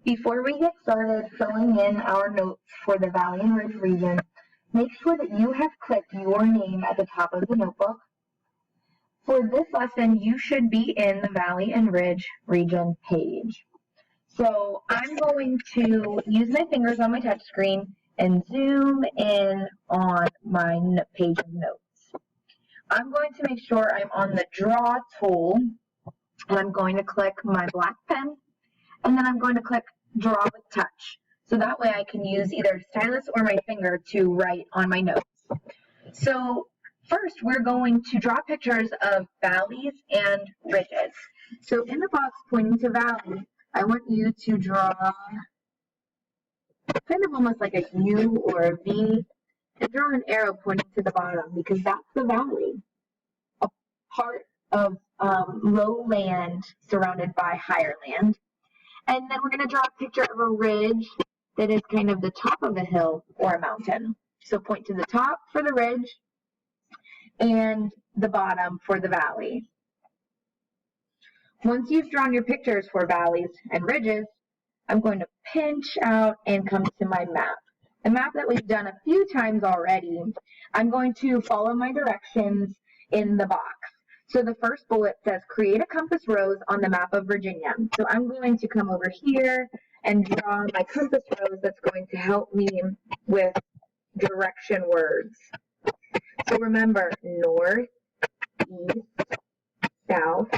Before we get started filling in our notes for the Valley and Ridge region, make sure that you have clicked your name at the top of the notebook. For this lesson, you should be in the Valley and Ridge region page. So I'm going to use my fingers on my touch screen and zoom in on my page of notes. I'm going to make sure I'm on the draw tool, and I'm going to click my black pen, and then I'm going to click draw with touch. So that way I can use either stylus or my finger to write on my notes. So first we're going to draw pictures of valleys and ridges. So in the box pointing to valley, I want you to draw kind of almost like a U or a V, and draw an arrow pointing to the bottom because that's the valley, a part of low land surrounded by higher land. And then we're going to draw a picture of a ridge that is kind of the top of a hill or a mountain. So point to the top for the ridge and the bottom for the valley. Once you've drawn your pictures for valleys and ridges, I'm going to pinch out and come to my map. A map that we've done a few times already. I'm going to follow my directions in the box. So the first bullet says, create a compass rose on the map of Virginia. So I'm going to come over here and draw my compass rose that's going to help me with direction words. So remember, north, east, south,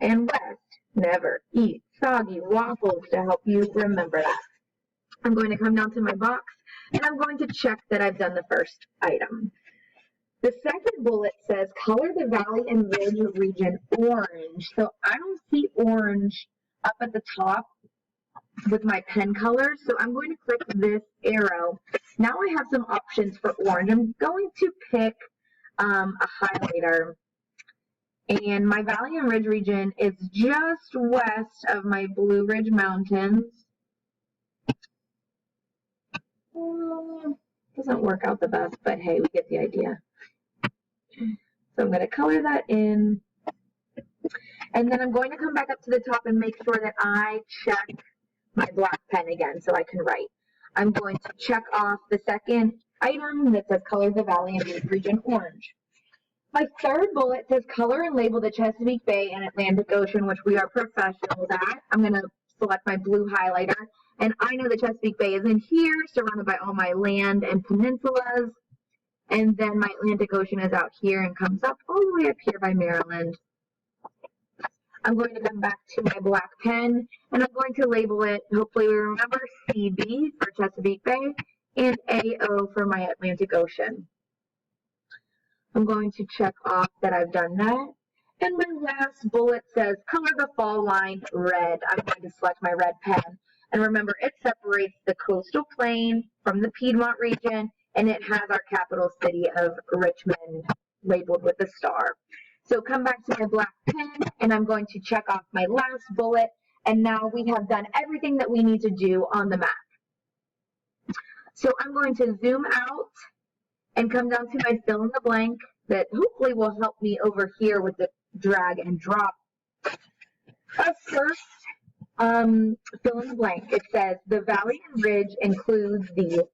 and west. Never eat soggy waffles to help you remember that. I'm going to come down to my box, and I'm going to check that I've done the first item. The second bullet says, color the valley and ridge region orange. So I don't see orange up at the top with my pen color, so I'm going to click this arrow. Now I have some options for orange. I'm going to pick a highlighter. And my Valley and Ridge region is just west of my Blue Ridge Mountains. Doesn't work out the best, but hey, we get the idea. So I'm going to color that in. And then I'm going to come back up to the top and make sure that I check my black pen again so I can write. I'm going to check off the second item that says color the Valley and Ridge region orange. My third bullet says color and label the Chesapeake Bay and Atlantic Ocean, which we are professionals at. I'm going to select my blue highlighter. And I know the Chesapeake Bay is in here, surrounded by all my land and peninsulas. And then my Atlantic Ocean is out here and comes up all the way up here by Maryland. I'm going to come back to my black pen, and I'm going to label it, hopefully we remember, CB for Chesapeake Bay and AO for my Atlantic Ocean. I'm going to check off that I've done that. And my last bullet says, color the fall line red. I'm going to select my red pen. And remember, it separates the coastal plain from the Piedmont region, and it has our capital city of Richmond labeled with a star. So come back to my black pen, and I'm going to check off my last bullet. And now we have done everything that we need to do on the map. So I'm going to zoom out and come down to my fill in the blank that hopefully will help me over here with the drag and drop. First, fill in the blank. It says the Valley and Ridge includes the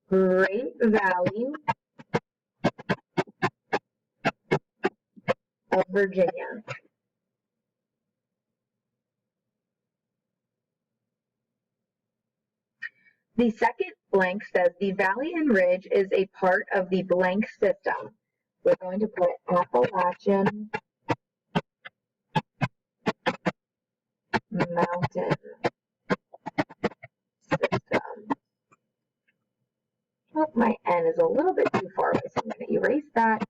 Great Valley of Virginia. The second blank says the Valley and Ridge is a part of the blank system. We're going to put Appalachian Mountain System. Oh, my N is a little bit too far away, so I'm going to erase that,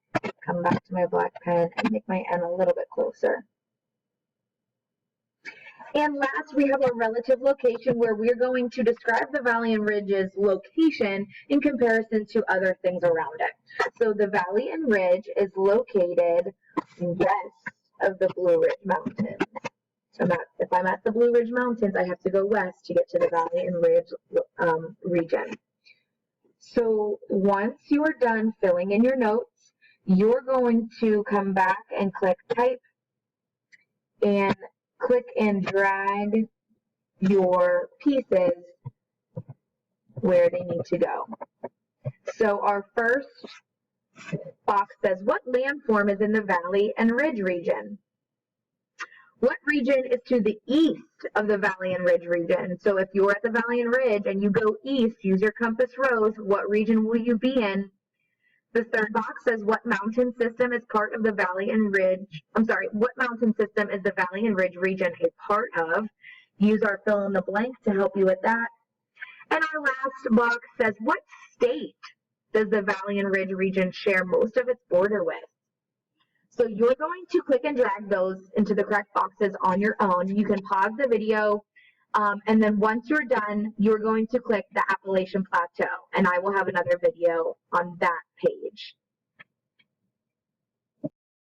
come back to my black pen, and make my N a little bit closer. And last, we have a relative location where we're going to describe the Valley and Ridge's location in comparison to other things around it. So the Valley and Ridge is located west of the Blue Ridge Mountains. So if I'm at the Blue Ridge Mountains, I have to go west to get to the Valley and Ridge region. So once you are done filling in your notes, you're going to come back and click type and click and drag your pieces where they need to go. So our first box says, what landform is in the valley and ridge region? What region is to the east of the valley and ridge region? So if you're at the valley and ridge and you go east, use your compass rose, what region will you be in? The third box says, what mountain system is part of the valley and ridge? What mountain system is the valley and ridge region a part of? Use our fill in the blank to help you with that. And our last box says, what state does the valley and ridge region share most of its border with? So you're going to click and drag those into the correct boxes on your own. You can pause the video, and then once you're done, you're going to click the Appalachian Plateau, and I will have another video on that page.